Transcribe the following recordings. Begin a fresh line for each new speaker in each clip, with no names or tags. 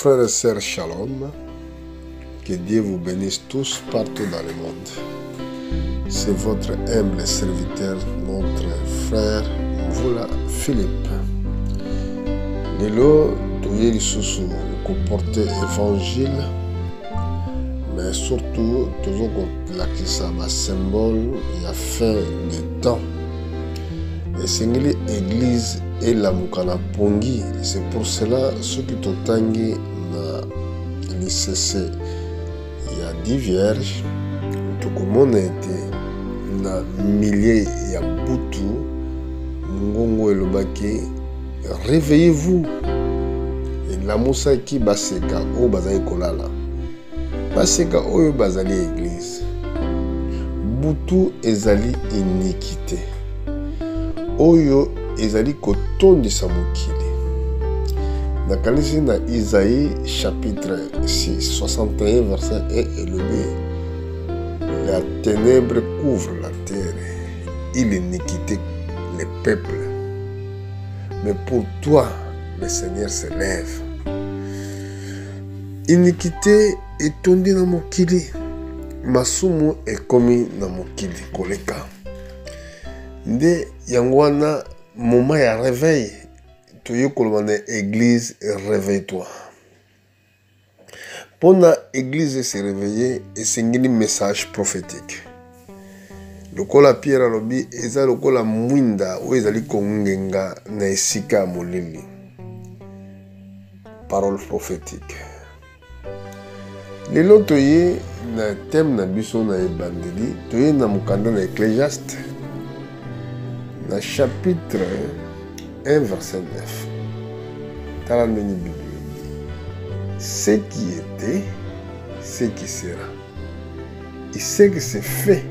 Frères et sœurs, shalom. Que Dieu vous bénisse tous partout dans le monde. C'est votre humble serviteur, notre frère Mvula Philippe. Lelo, toye lisusu comporter évangile, mais surtout toujours lakisa ba symbole ya fin des temps. Et singeli église et la mukana pongi. C'est pour cela ceux qui totangi na l'ICC il y a 10 vierges. Tout comme été na milliers ya butu mungongo elobaki réveillez-vous. Et la moussa qui baseka o bazali kolala. Baseka oyo bazali église. Butu ezali iniquité. Oyo ezali kotondisa mokili. Nakanisi na Isaïe chapitre 6, 61 verset 1 élevé. La ténèbre couvre la terre et l'iniquité les peuples. Mais pour toi, le Seigneur se lève. Iniquité est tondue dans mokili. Masumu est commis dans mokili koleka. Nde yangwana moment ya réveil. Toyo kolomane église réveille-toi. Pour la église se réveiller, et c'est un message prophétique. Lokola Pierre alobi eza lokola mwinda o ezali kongenga na esika molili. Parole prophétique. Lelo toye na thème na biso na ebandeli, toye na mukanda na Ecclésiaste na chapitre 1 verset 9. Tala ndeni Bible. Ce qui était, ce qui sera. Et ce qui se fait,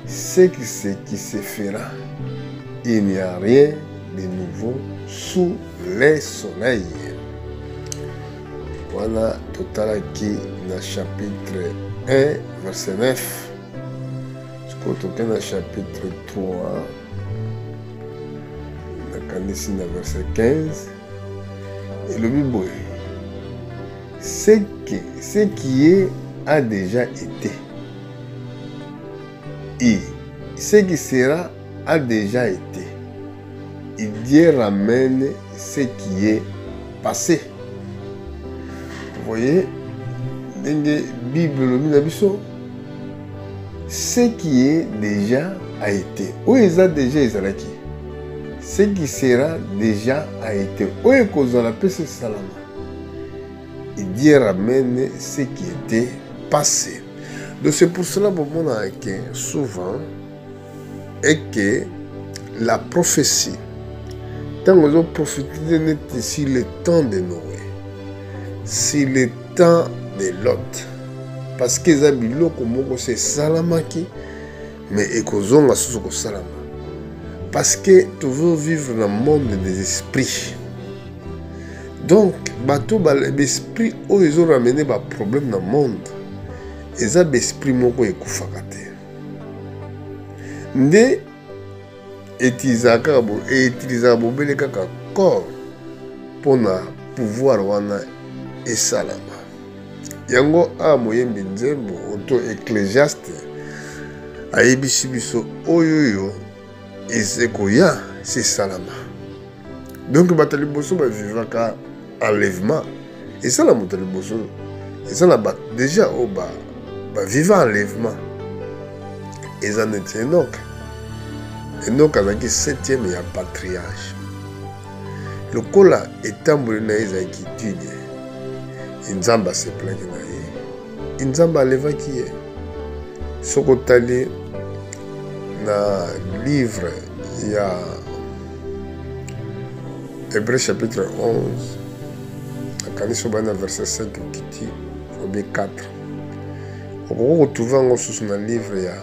ce qui se fera. Il n'y a rien de nouveau sous le soleil. Voilà, total qui dans chapitre 1, verset 9. Jusqu'au dans chapitre 3, dans verset 15. Et le Bible, ce qui est a déjà été. Et ce qui sera a déjà été. Et Dieu ramène ce qui est passé. Vous voyez, dans la Bible, ce qui est déjà a été. Où est déjà Israël? Ce qui sera déjà a été. Où est la paix, c'est Salama. Et Dieu ramène ce qui était passé. Donc c'est pour cela que souvent et que la prophétie, tant que nous prophétisons si le temps de Noé, si le temps de Lot, parce que les biloko moko c'est salamaki, mais ekozonga sous salama. Parce que tu veux vivre dans le monde des esprits. Donc, bateau l'esprit où ils ont ramené des problèmes dans le monde. Ils ont l'esprit moko ekufakate. Nde etisaka bobele kaka corps pour na pouvoir wana esalama. Yango a moyembi nzembo auto Ecclésiaste ayebisi biso oyoyo ezekoya c'est salama. Donc batali boso ba vivaka enlèvement et ça la motali boso et ça la déjà au ba vivant enlèvement et ça n'était Enoch azaki 7e ya patriarche. Le kola etamboli na ezaki tude. Nzamba se plaki na ye. Nzamba alevaki ye. Soko tali na livre il y a Hébreux chapitre 11 à verset 5 qui dit au 4. On peut retrouver dans le livre il y a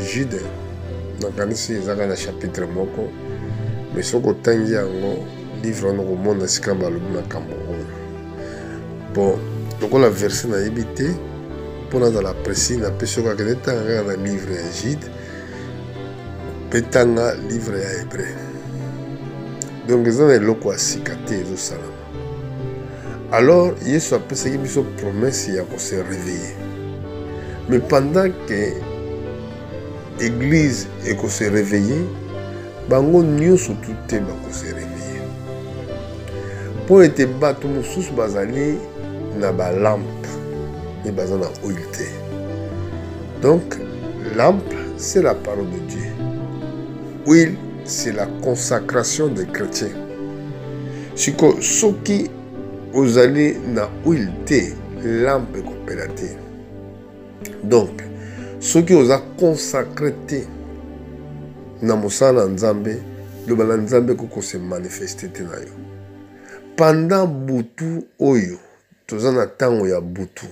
Jude dans le chapitre moko mais ce que tangi yango livre on monde sikamba lobina Cameroun. Bon donc on a versé na yebité pour dans la précis na peso ka keneta na livre ya Jude petanga livre ya Hébreu. Donc ils ont le loko à cicater les salama. Alors, Yesu a fait une promesse de se réveiller. Mais pendant que l'église est se réveiller, bango nyonso tout te ba se réveiller. Pour être bateau mosusu bazali na ba lampe, mais bazana huile te. Donc, lampe, c'est la parole de Dieu. Huile, c'est la consacration des chrétiens. Si ceux qui vous allez na huile te, lampe coopérative. Donc, ceux qui vous a consacré te, na mosala nzambe, le bala nzambe koko se manifester te na yo. Pendant butu oyo, tozana tango ya butu,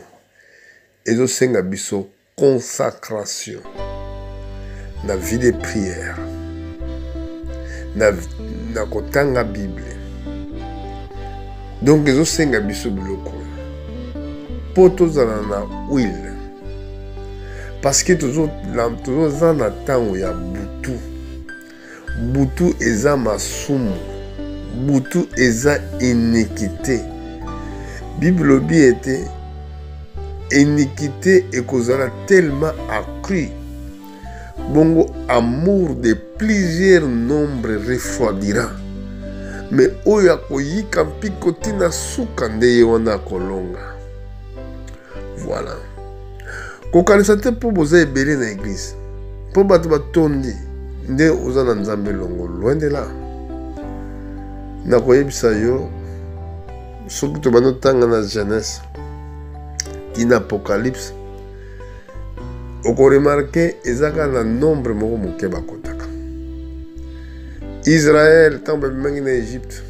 ezo senga biso consacration, na vie de prière, na kotanga Bible. Donc ezo senga biso biloko. Po tozana na huile. Parce que toujours na tango ya butu. Butu eza masumu. Butu eza iniquité. Bible bi était iniquité et causera tellement accru. Bongo amour de plusieurs nombres refroidira. Mais oya koyika mpiko tina suka nde wana kolonga. Voilà. Kokanisa te po boza ebele na église. Po bato batondi nde oza na nzambe longo loin de là. Na koyebisa yo soki tobanda tanga na Genèse tina Apocalypse okoremarke ezaka na nombre moko moke bakotaka. Israël tant babimangi na Égypte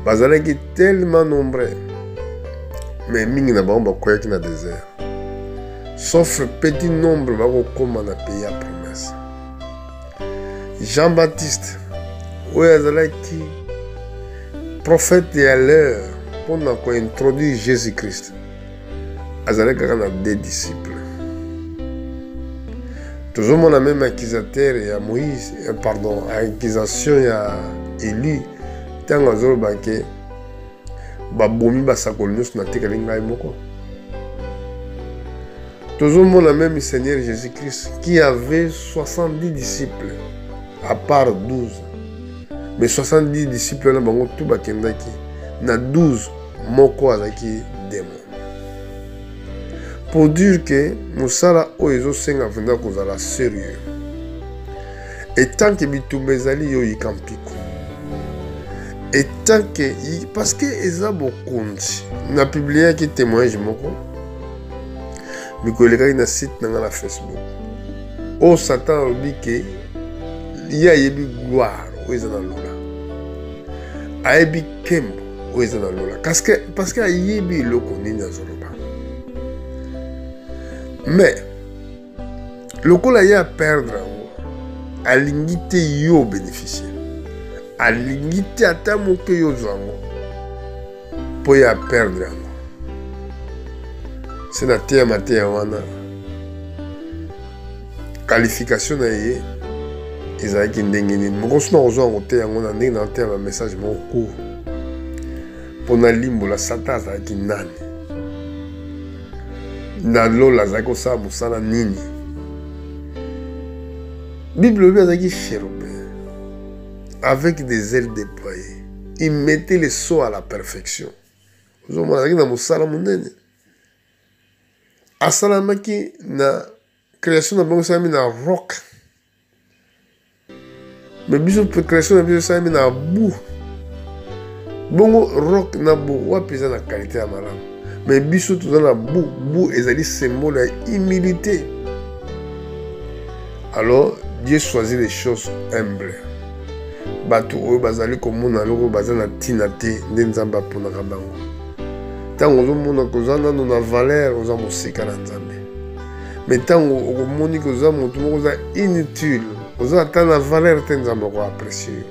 bazalaki tellement nombreux mais mingi na bango bakoyaki na désert. Sauf petit nombre bakokoma na pays ya promesse. Jean-Baptiste oyo azalaki prophète ya l'heure mpona kointroduire Jésus-Christ azalaki kaka na 2 disciples. Tozomona même accusateur ya Moïse, pardon, accusation ya Élie ntango azoloba ke babomi basakoli nyonso natekeli ngai moko. Tozomona même Seigneur Jésus-Christ qui avait 70 disciples à part 12. Mais 70 disciples na bango tout bakendaki na 12 moko azaki démon. Pour dire que mosala oyo ezosenga vraimen kozala sérieux. Et tant que bitumba ezali yo yika mpiko. Et tant que parce que eza bokonzi na publiaki témoignage moko mikolekaki na site nanga na Facebook. O Satan alobi ke ya yebi gloire oyo eza na lola. Ayebi kembo oyo eza na lola. Parce que ayebi eloko nini azoloba. Mais lokola ye aperdre yango alingi te yo bénéficier. Alingi te ata moke yo zwa yango mpo ye aperdre yango. C'est na te ya mateya wana qualification na ye ezalaki ndenge nini. Mokosi na kozwa yango te yango na ndenge na te ya bamessage moko court mpo na limbola Satan azalaki nani na lola azalaki kosala mosala nini. Bible obi azalaki chérubin avec des ailes déployées. Il mettait les sauts à la perfection. Ozomona azalaki na mosala monene. Asalamaki na création na bango esalami na roc. Mais biso création na biso esalami na boue. Bongo roc na boue wapi eza na qualité ya malamu. Mais biso toza na boue. Boue ezali symbole ya humilité. Alors Dieu choisit les choses humbles. Bato oyo bazali komona loko baza na tina te nde nzambe aponaka bango. Tango ozomona koza nano na valeur oza mosika na nzambe. Mais tango okomoni koza moto moko oza inutile oza ata na valeur te nzambe akoapprécie yo.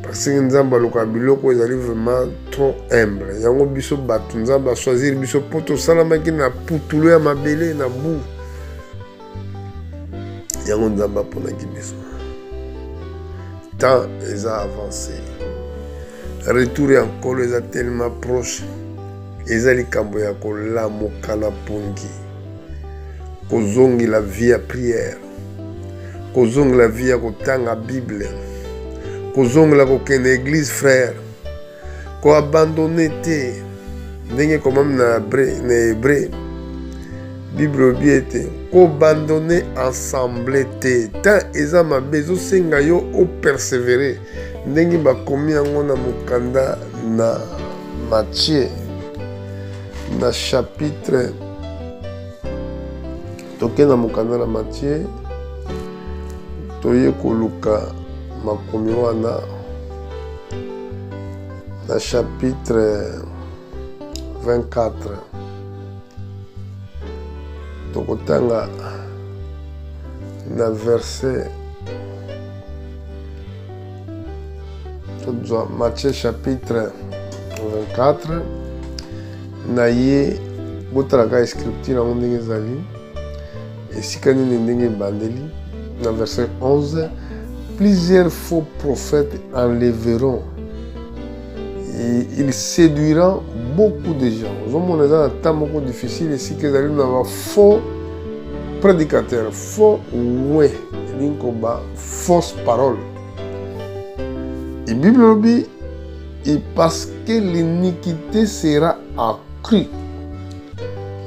Parce que nzambe alokaka biloko ezali vraiment trop humble. Yango biso bato nzambe achoisir biso mpo tosalamaki na putulu ya mabele na boue. Yango nzambe aponaki biso. Temps eza avancé. retour ya nkolo eza tellement proche. Eza likambo ya kolamuka na pongi. Kozongi la vie ya prière. Kozongi la vie ya kotanga Bible. Kozongi la kokende église frère. Ko abandonner te. Ndenge komam na hébreu. Bible bien te. Ko abandonner ensemble te. Tant eza mabe ezosenga yo o persévérer. Ndenge bakomi yango na mokanda na Matthieu na chapitre toke na mokanda na Matthieu toye koluka makomi wana na chapitre 24 tokotanga na verset Matthieu chapitre 24 na ye botalaka scripture yango ndenge ezali esika nini ndenge ebandeli na verset 11 plusieurs faux prophètes enlèveront et ils séduiront beaucoup de gens. Ozomona eza na temps moko difficile esika ezali na ba faux prédicateurs, faux ouais elingi koba fausse parole. Et Bible lobi et parce que l'iniquité sera accrue,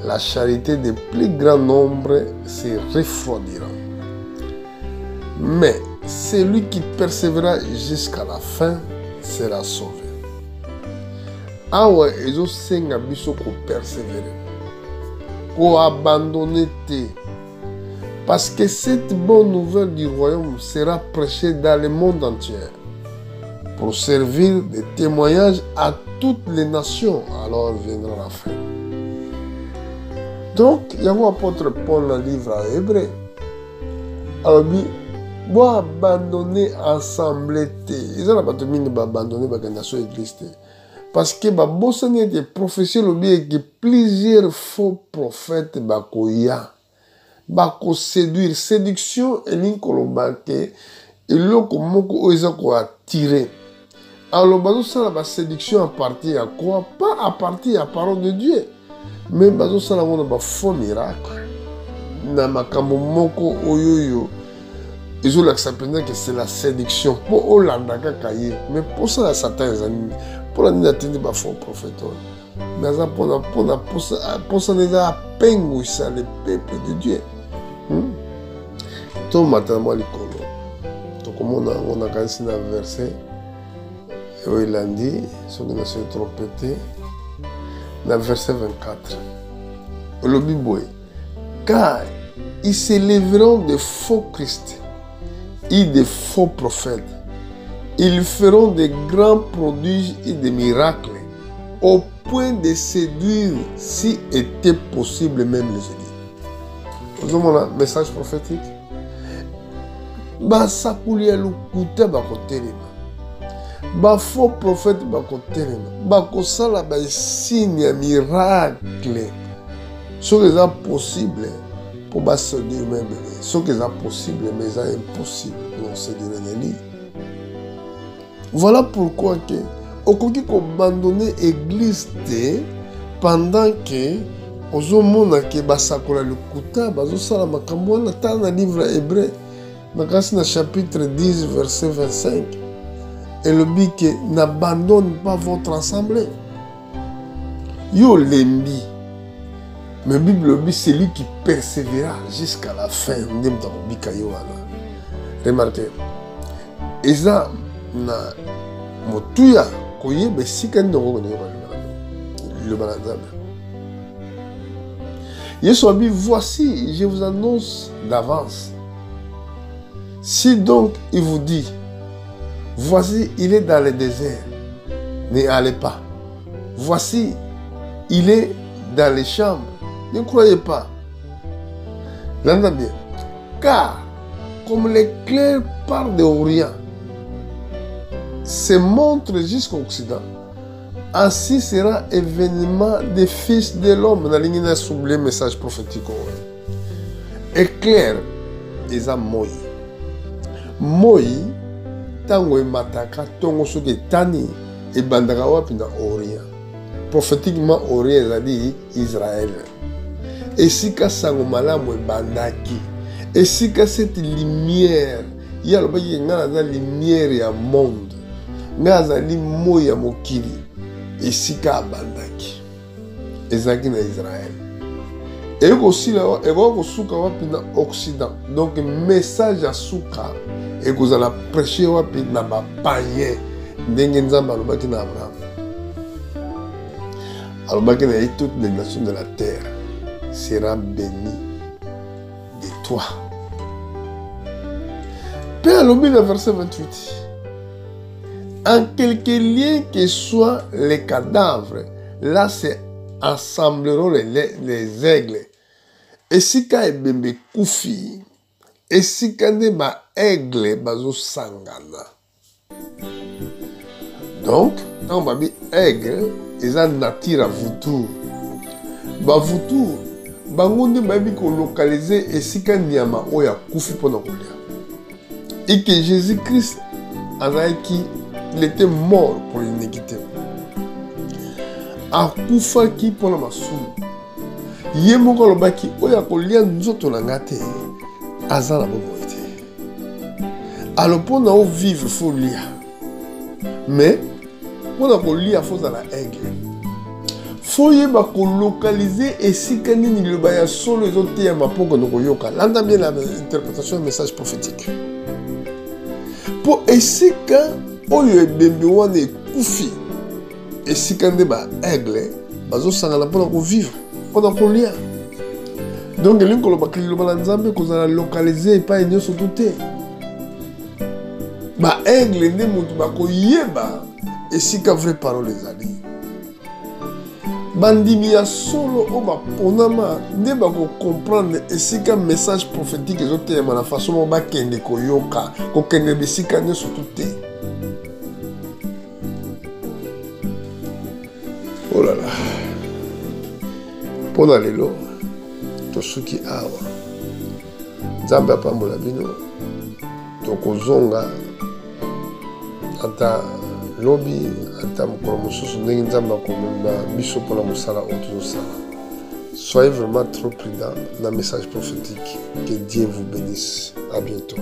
la charité de plus grand nombre se refroidira. Mais celui qui persévérera jusqu'à la fin sera sauvé. Awa ezosenga biso ko persévérer, ko abandonner te. Parce que cette bonne nouvelle du royaume sera prêchée dans le monde entier pour servir de témoignage à toutes les nations. Alors viendra la fin. Donc, il y a un apôtre Paul dans le livre à Hébreu. Alors, il faut abandonner ensemble. Ils ont abandonné la nation église. Parce que les des prophéties, que plusieurs faux prophètes bakoya. Bako séduire. Séduction et l'incolobake. Et l'autre moko oisa ko attirer. Alors, la séduction à partir à quoi? Pas à partir à la parole de Dieu. Mais ça a un faux miracle. Na makambo moko oyoyo. Ils ont l'accepté que c'est la séduction. Pour Hollanda kaye. Mais pour ça, la Satan est ami. Pour la n'atteindre pas faux prophète. Mais pour ça, les a peine ça le peuple de Dieu. Tout matin, moi, les colons. Donc, on a cassé un verset. Et il a dit, ce qui n'a pas trompé, dans le verset 24. Le Bible, car ils s'élèveront de faux Christ et de faux prophètes. Ils feront de grands prodiges et des miracles, au point de séduire, si était possible, même les élites. Vous avez un message prophétique? Basakuli ya lukuta bakotelema. Ba faux prophète bakotelema. Bakosala ba signe ya miracle. Ce qui est possible pour ba séduire même. Ce qui est possible mais c'est impossible pour séduire les. Voilà pourquoi que okoki ko abandonner église pendant que ozomona ke basakola lukuta bazosala makambo na ta na livre hébreu. Dans le chapitre 10, verset 25, et le dit que n'abandonne pas votre assemblée. Yo lembi. Mais la Bible dit c'est lui qui persévérera jusqu'à la fin. Remarquez. Et ça, na motuya koye besika ndongo le banazam. Yesu a dit voici, je vous annonce d'avance. Si donc il vous dit, voici, il est dans le désert, n'y allez pas. Voici, il est dans les chambres, ne croyez pas. L'entendez bien. Car, comme l'éclair part de l'Orient, se montre jusqu'au Occident, ainsi sera événement des fils de l'homme. Dans l'ingénieur soublé message prophétique. Éclair, ils ont moï. Moï, tango mataka, tongo soki tani, ebandaka wapi na Orient. Prophétiquement Orient ezali Israël. Esika sango malamu ebandaki. Esika cette lumière, ya lobaki nga na lumière ya monde. Nga azali moyi ya mokili. Esika abandaki. Ezaki na Israël. Et aussi là, et aussi suka wapi na Occident. Donc message à suka et vous allez prêcher wapi na ba païen. Ndenge nzamba alobaki na Abraham. Alobaki na toutes les nations de la terre sera bénie de toi. Père alobi na verset 28. En quelque lien que soient les cadavres, là c'est assembleront les aigles. Esika ebembe kufi, esika nde ba aigle bazo sangana. Donc, quand on va dire aigle, ils ont nature à vautour. Ba vautour, bango nde ba bi ko localiser esika nyama oya kufi pona kolia. Et que Jésus-Christ il était mort pour l'iniquité. Akufaki pona masumu. Ye moko lobaki oya kolia nzoto na ngate azala bomoi te. Alors pona o vivre faut lia. Mais pona kolia faut la aigle. Faut yeba ko localiser esika nini loba ya solo ezote ya mapoko no koyoka. Landa bien l'interprétation du message prophétique. Pour esika oyo ebembe wana ekufi esika nde ba aigle bazo sangana pona ko vivre. Pendant qu'on lit. Donc, il y a un qui a localisé et pas une sauté. Bah, aigle, ne monte pas qu'on y est, et si qu'à vraie parole les alliés. Bandimia solo, on va ponama, ne va comprendre, et si qu'un message prophétique, ils ont été à la façon, on va kende koyoka, qu'on kende besika ne sauté. Oh là là. Pona lelo tosuki awa nzambe apambola bino tokozonga ata lobi ata mokolo mosusu ndenge nzambe akomema biso mpona mosala oyo tozosala. Soyez vraiment trop prudent dans le message prophétique. Que Dieu vous bénisse. À bientôt.